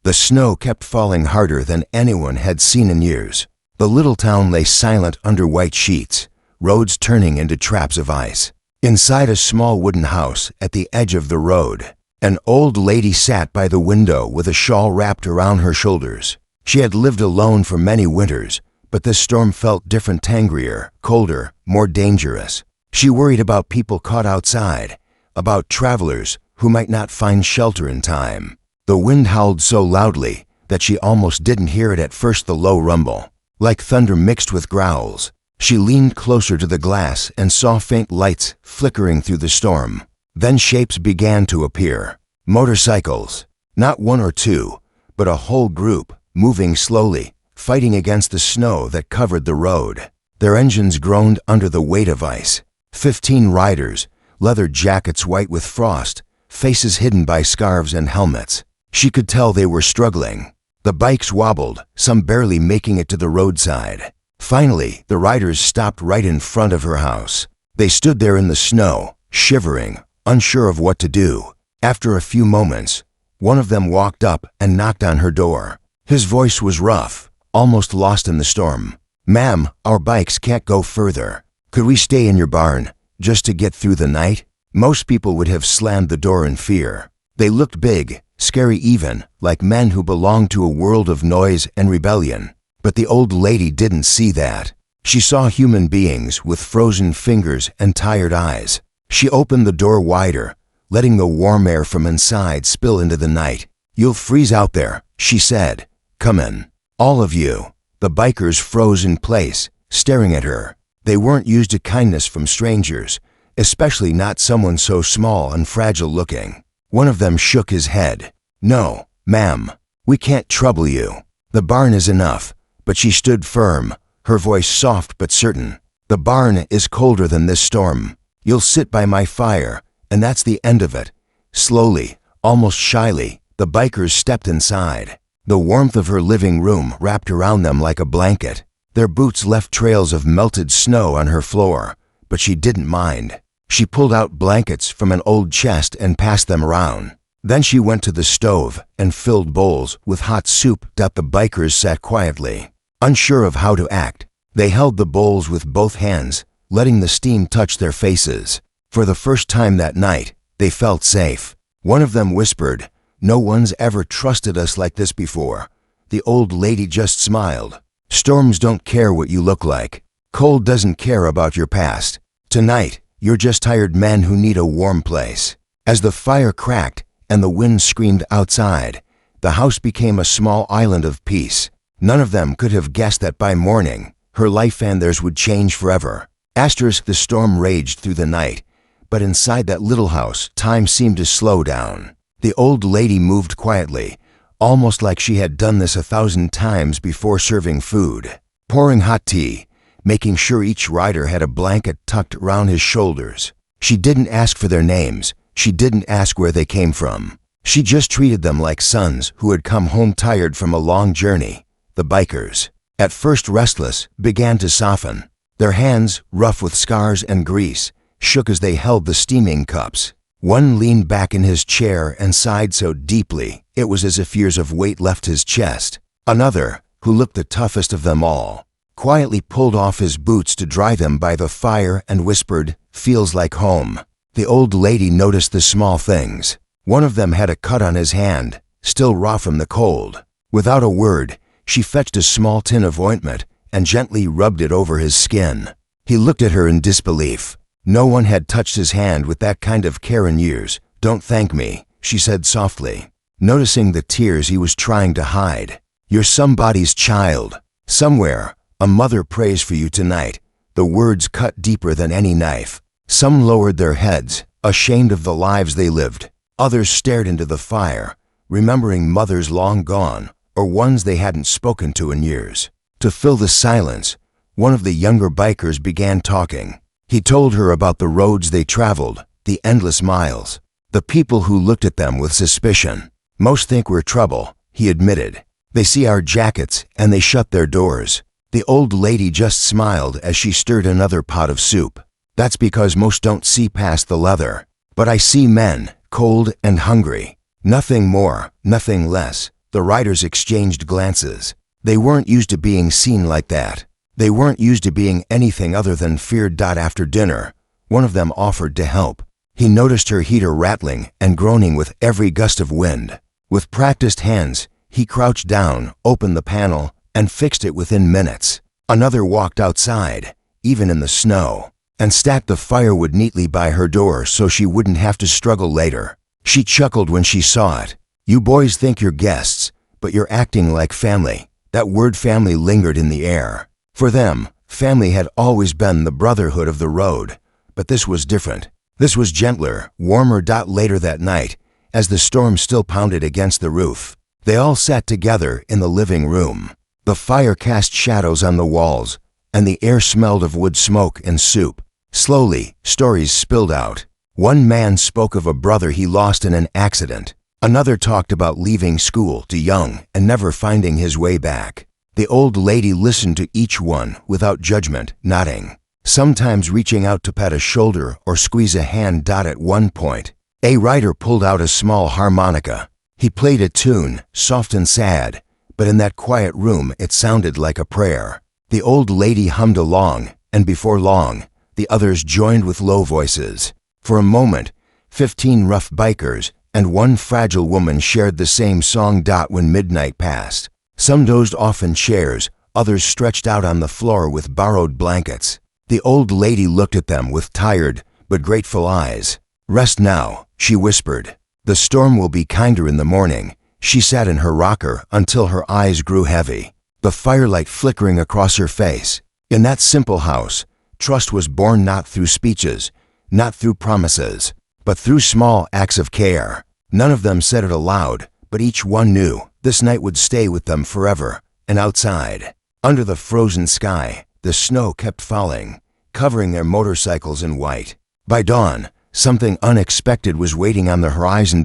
The snow kept falling harder than anyone had seen in years. The little town lay silent under white sheets, roads turning into traps of ice. Inside a small wooden house at the edge of the road, an old lady sat by the window with a shawl wrapped around her shoulders. She had lived alone for many winters, but this storm felt different, angrier, colder, more dangerous. She worried about people caught outside, about travelers who might not find shelter in time. The wind howled so loudly that she almost didn't hear it at first, the low rumble, like thunder mixed with growls. She leaned closer to the glass and saw faint lights flickering through the storm. Then shapes began to appear. Motorcycles, not one or two, but a whole group, moving slowly, fighting against the snow that covered the road. Their engines groaned under the weight of ice. 15 riders, leather jackets white with frost, faces hidden by scarves and helmets. She could tell they were struggling. The bikes wobbled, some barely making it to the roadside. Finally, the riders stopped right in front of her house. They stood there in the snow, shivering, unsure of what to do. After a few moments, one of them walked up and knocked on her door. His voice was rough, almost lost in the storm. "Ma'am, our bikes can't go further. Could we stay in your barn, just to get through the night?" Most people would have slammed the door in fear. They looked big, scary even, like men who belonged to a world of noise and rebellion. But the old lady didn't see that. She saw human beings with frozen fingers and tired eyes. She opened the door wider, letting the warm air from inside spill into the night. "You'll freeze out there," she said. "Come in." All of you. The bikers froze in place, staring at her. They weren't used to kindness from strangers, especially not someone so small and fragile looking. One of them shook his head. "No, ma'am, we can't trouble you. The barn is enough." But she stood firm, her voice soft but certain. "The barn is colder than this storm. You'll sit by my fire, and that's the end of it." Slowly, almost shyly, the bikers stepped inside. The warmth of her living room wrapped around them like a blanket. Their boots left trails of melted snow on her floor, but she didn't mind. She pulled out blankets from an old chest and passed them around. Then she went to the stove and filled bowls with hot soup. The bikers sat quietly, unsure of how to act. They held the bowls with both hands, letting the steam touch their faces. For the first time that night, they felt safe. One of them whispered, "No one's ever trusted us like this before." The old lady just smiled. "Storms don't care what you look like. Cold doesn't care about your past. Tonight, you're just tired men who need a warm place." As the fire cracked and the wind screamed outside, the house became a small island of peace. None of them could have guessed that by morning, her life and theirs would change forever. The storm raged through the night, but inside that little house, time seemed to slow down. The old lady moved quietly, almost like she had done this 1,000 times before serving food, pouring hot tea, making sure each rider had a blanket tucked around his shoulders. She didn't ask for their names. She didn't ask where they came from. She just treated them like sons who had come home tired from a long journey. The bikers, at first restless, began to soften. Their hands, rough with scars and grease, shook as they held the steaming cups. One leaned back in his chair and sighed so deeply it was as if years of weight left his chest. Another, who looked the toughest of them all, quietly pulled off his boots to dry them by the fire and whispered, "Feels like home." The old lady noticed the small things. One of them had a cut on his hand, still raw from the cold. Without a word, she fetched a small tin of ointment and gently rubbed it over his skin. He looked at her in disbelief. No one had touched his hand with that kind of care in years. "Don't thank me," she said softly, noticing the tears he was trying to hide. "You're somebody's child. Somewhere, a mother prays for you tonight." The words cut deeper than any knife. Some lowered their heads, ashamed of the lives they lived. Others stared into the fire, remembering mothers long gone or ones they hadn't spoken to in years. To fill the silence, one of the younger bikers began talking. He told her about the roads they traveled, the endless miles, the people who looked at them with suspicion. "Most think we're trouble," he admitted. "They see our jackets and they shut their doors." The old lady just smiled as she stirred another pot of soup. "That's because most don't see past the leather. But I see men, cold and hungry. Nothing more, nothing less. The riders exchanged glances. They weren't used to being seen like that. They weren't used to being anything other than feared. After dinner, one of them offered to help. He noticed her heater rattling and groaning with every gust of wind. With practiced hands, he crouched down, opened the panel, and fixed it within minutes. Another walked outside, even in the snow, and stacked the firewood neatly by her door so she wouldn't have to struggle later. She chuckled when she saw it. "You boys think you're guests, but you're acting like family." That word family lingered in the air. For them, family had always been the brotherhood of the road, but this was different. This was gentler, warmer. Later that night, as the storm still pounded against the roof, they all sat together in the living room. The fire cast shadows on the walls, and the air smelled of wood smoke and soup. Slowly, stories spilled out. One man spoke of a brother he lost in an accident. Another talked about leaving school too young and never finding his way back. The old lady listened to each one without judgment, nodding, sometimes reaching out to pat a shoulder or squeeze a hand. At one point, a rider pulled out a small harmonica. He played a tune, soft and sad, but in that quiet room it sounded like a prayer. The old lady hummed along, and before long, the others joined with low voices. For a moment, 15 rough bikers and one fragile woman shared the same song. When midnight passed, some dozed off in chairs, others stretched out on the floor with borrowed blankets. The old lady looked at them with tired but grateful eyes. "Rest now," she whispered. "The storm will be kinder in the morning." She sat in her rocker until her eyes grew heavy, the firelight flickering across her face. In that simple house, trust was born not through speeches, not through promises, but through small acts of care. None of them said it aloud, but each one knew this night would stay with them forever. And outside, under the frozen sky, the snow kept falling, covering their motorcycles in white. By dawn, something unexpected was waiting on the horizon.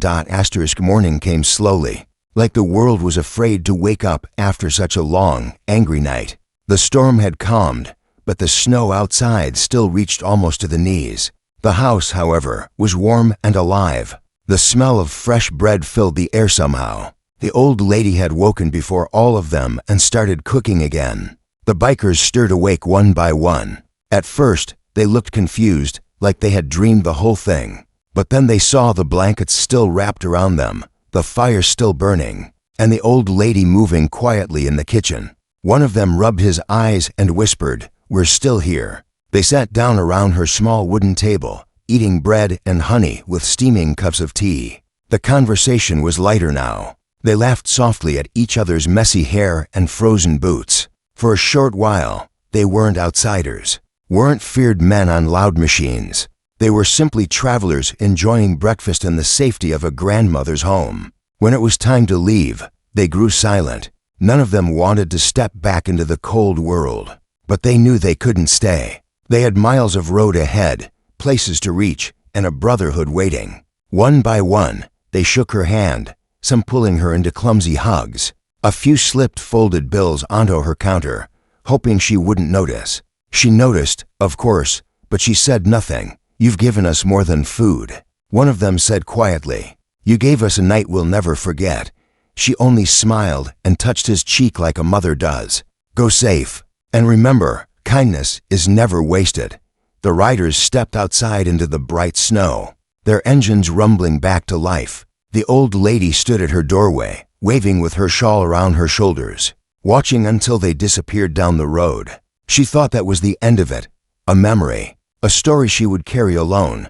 Morning came slowly, like the world was afraid to wake up after such a long, angry night. The storm had calmed, but the snow outside still reached almost to the knees. The house, however, was warm and alive. The smell of fresh bread filled the air somehow. The old lady had woken before all of them and started cooking again. The bikers stirred awake one by one. At first, they looked confused, like they had dreamed the whole thing. But then they saw the blankets still wrapped around them, the fire still burning, and the old lady moving quietly in the kitchen. One of them rubbed his eyes and whispered, "We're still here." They sat down around her small wooden table, eating bread and honey with steaming cups of tea. The conversation was lighter now. They laughed softly at each other's messy hair and frozen boots. For a short while, they weren't outsiders, weren't feared men on loud machines. They were simply travelers enjoying breakfast in the safety of a grandmother's home. When it was time to leave, they grew silent. None of them wanted to step back into the cold world, but they knew they couldn't stay. They had miles of road ahead, places to reach, and a brotherhood waiting. One by one, they shook her hand, some pulling her into clumsy hugs. A few slipped folded bills onto her counter, hoping she wouldn't notice. She noticed, of course, but she said nothing. "You've given us more than food," one of them said quietly. "You gave us a night we'll never forget." She only smiled and touched his cheek like a mother does. "Go safe. And remember, kindness is never wasted." The riders stepped outside into the bright snow, their engines rumbling back to life. The old lady stood at her doorway, waving with her shawl around her shoulders, watching until they disappeared down the road. She thought that was the end of it, a memory, a story she would carry alone.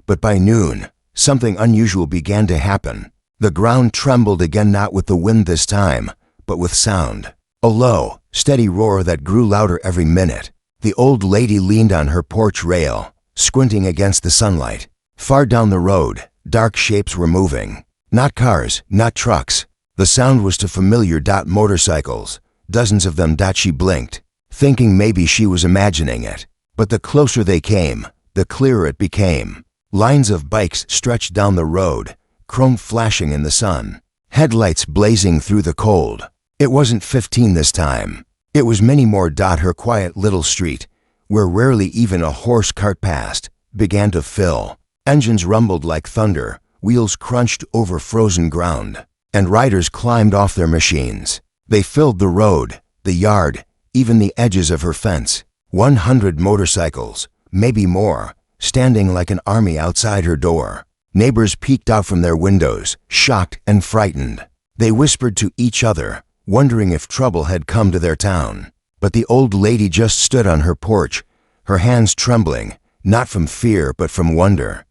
But by noon, something unusual began to happen. The ground trembled again, not with the wind this time, but with sound. A low, steady roar that grew louder every minute. The old lady leaned on her porch rail, squinting against the sunlight. Far down the road, dark shapes were moving. Not cars, not trucks. The sound was too familiar. Motorcycles, dozens of them. She blinked, thinking maybe she was imagining it. But the closer they came, the clearer it became. Lines of bikes stretched down the road, chrome flashing in the sun, headlights blazing through the cold. It wasn't 15 this time. It was many more. Her quiet little street, where rarely even a horse cart passed, began to fill. Engines rumbled like thunder, wheels crunched over frozen ground. and riders climbed off their machines. They filled the road, the yard, even the edges of her fence. 100 motorcycles, maybe more, standing like an army outside her door. Neighbors peeked out from their windows, shocked and frightened. They whispered to each other, wondering if trouble had come to their town. But the old lady just stood on her porch, her hands trembling, not from fear but from wonder.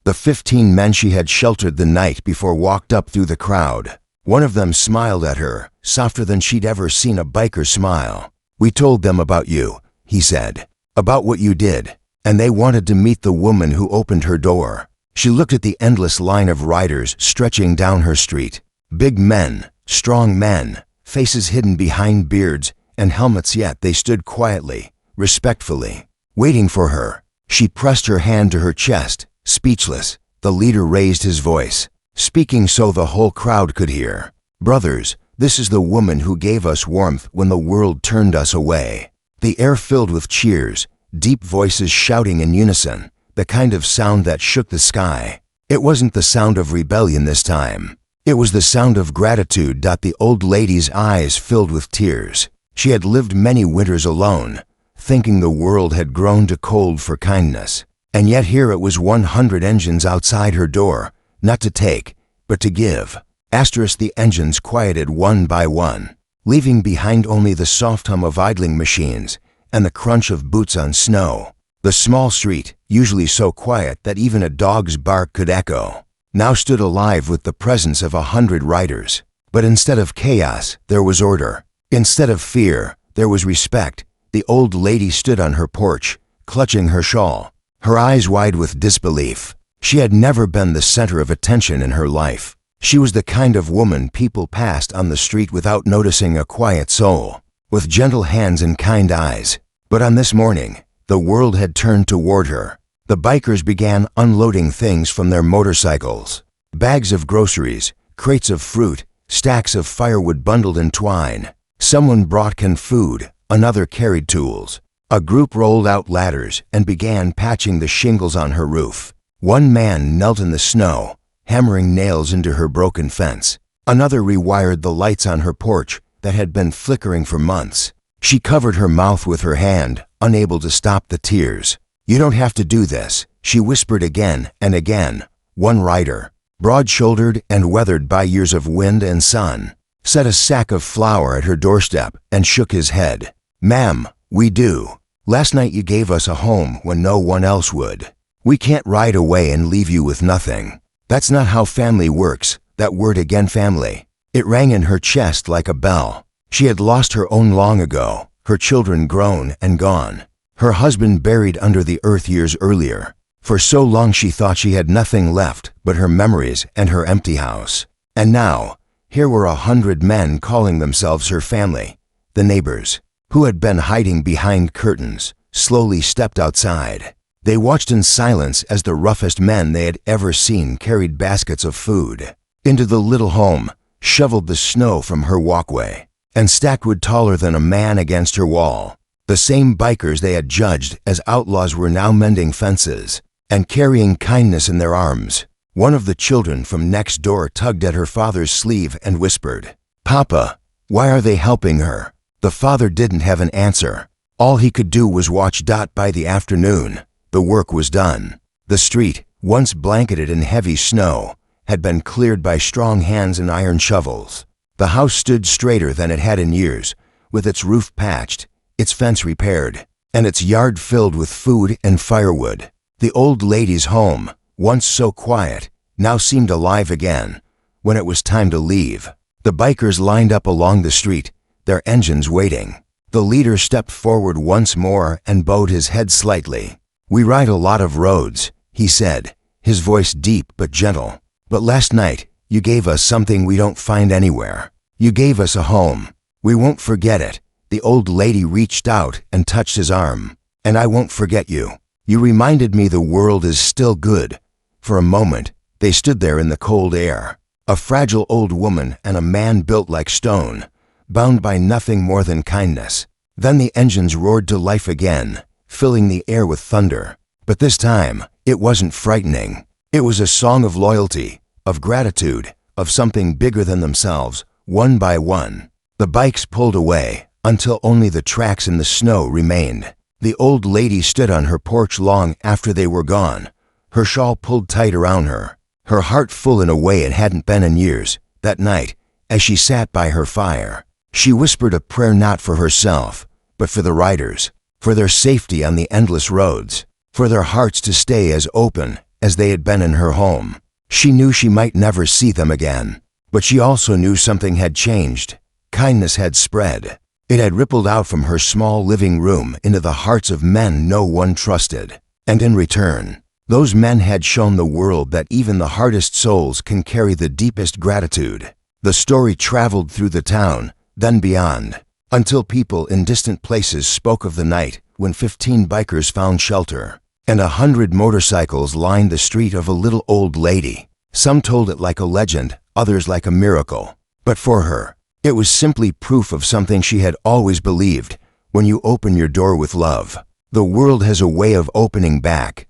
The 15 men she had sheltered the night before walked up through the crowd. One of them smiled at her, softer than she'd ever seen a biker smile. "We told them about you," he said, "about what you did, and they wanted to meet the woman who opened her door." She looked at the endless line of riders stretching down her street. Big men, strong men, faces hidden behind beards and helmets, yet they stood quietly, respectfully, waiting for her. She pressed her hand to her chest, speechless. The leader raised his voice, speaking so the whole crowd could hear. "Brothers, this is the woman who gave us warmth when the world turned us away." The air filled with cheers, deep voices shouting in unison, the kind of sound that shook the sky. It wasn't the sound of rebellion this time. It was the sound of gratitude. The old lady's eyes filled with tears. She had lived many winters alone, thinking the world had grown too cold for kindness. And yet here it was 100 engines outside her door, not to take, but to give. The engines quieted one by one, leaving behind only the soft hum of idling machines and the crunch of boots on snow. The small street, usually so quiet that even a dog's bark could echo, now stood alive with the presence of 100 riders. But instead of chaos, there was order. Instead of fear, there was respect. The old lady stood on her porch, clutching her shawl, her eyes wide with disbelief. She had never been the center of attention in her life. She was the kind of woman people passed on the street without noticing, a quiet soul, with gentle hands and kind eyes. But on this morning, the world had turned toward her. The bikers began unloading things from their motorcycles. Bags of groceries, crates of fruit, stacks of firewood bundled in twine. Someone brought canned food, another carried tools. A group rolled out ladders and began patching the shingles on her roof. One man knelt in the snow, hammering nails into her broken fence. Another rewired the lights on her porch that had been flickering for months. She covered her mouth with her hand, unable to stop the tears. "You don't have to do this," she whispered again and again. One rider, broad-shouldered and weathered by years of wind and sun, set a sack of flour at her doorstep and shook his head. "Ma'am, we do. Last night you gave us a home when no one else would. We can't ride away and leave you with nothing. That's not how family works." That word again, family. It rang in her chest like a bell. She had lost her own long ago, her children grown and gone, her husband buried under the earth years earlier. For so long she thought she had nothing left but her memories and her empty house. And now, here were 100 men calling themselves her family. The neighbors, who had been hiding behind curtains, slowly stepped outside. They watched in silence as the roughest men they had ever seen carried baskets of food into the little home, shoveled the snow from her walkway, and stacked wood taller than a man against her wall. The same bikers they had judged as outlaws were now mending fences and carrying kindness in their arms. One of the children from next door tugged at her father's sleeve and whispered, "Papa, why are they helping her?" The father didn't have an answer. All he could do was watch. By the afternoon, the work was done. The street, once blanketed in heavy snow, had been cleared by strong hands and iron shovels. The house stood straighter than it had in years, with its roof patched, its fence repaired, and its yard filled with food and firewood. The old lady's home, once so quiet, now seemed alive again. When it was time to leave, the bikers lined up along the street, their engines waiting. The leader stepped forward once more and bowed his head slightly. "We ride a lot of roads," he said, his voice deep but gentle. "But last night, you gave us something we don't find anywhere. You gave us a home. We won't forget it." The old lady reached out and touched his arm. "And I won't forget you. You reminded me the world is still good." For a moment, they stood there in the cold air, a fragile old woman and a man built like stone, bound by nothing more than kindness. Then the engines roared to life again, filling the air with thunder. But this time, it wasn't frightening. It was a song of loyalty, of gratitude, of something bigger than themselves, one by one. The bikes pulled away, until only the tracks in the snow remained. The old lady stood on her porch long after they were gone, her shawl pulled tight around her, her heart full in a way it hadn't been in years. That night, as she sat by her fire, she whispered a prayer not for herself, but for the riders, for their safety on the endless roads, for their hearts to stay as open as they had been in her home. She knew she might never see them again, but she also knew something had changed. Kindness had spread. It had rippled out from her small living room into the hearts of men no one trusted. And in return, those men had shown the world that even the hardest souls can carry the deepest gratitude. The story traveled through the town, then beyond, until people in distant places spoke of the night when 15 bikers found shelter, and 100 motorcycles lined the street of a little old lady. Some told it like a legend, others like a miracle. But for her, it was simply proof of something she had always believed. When you open your door with love, the world has a way of opening back.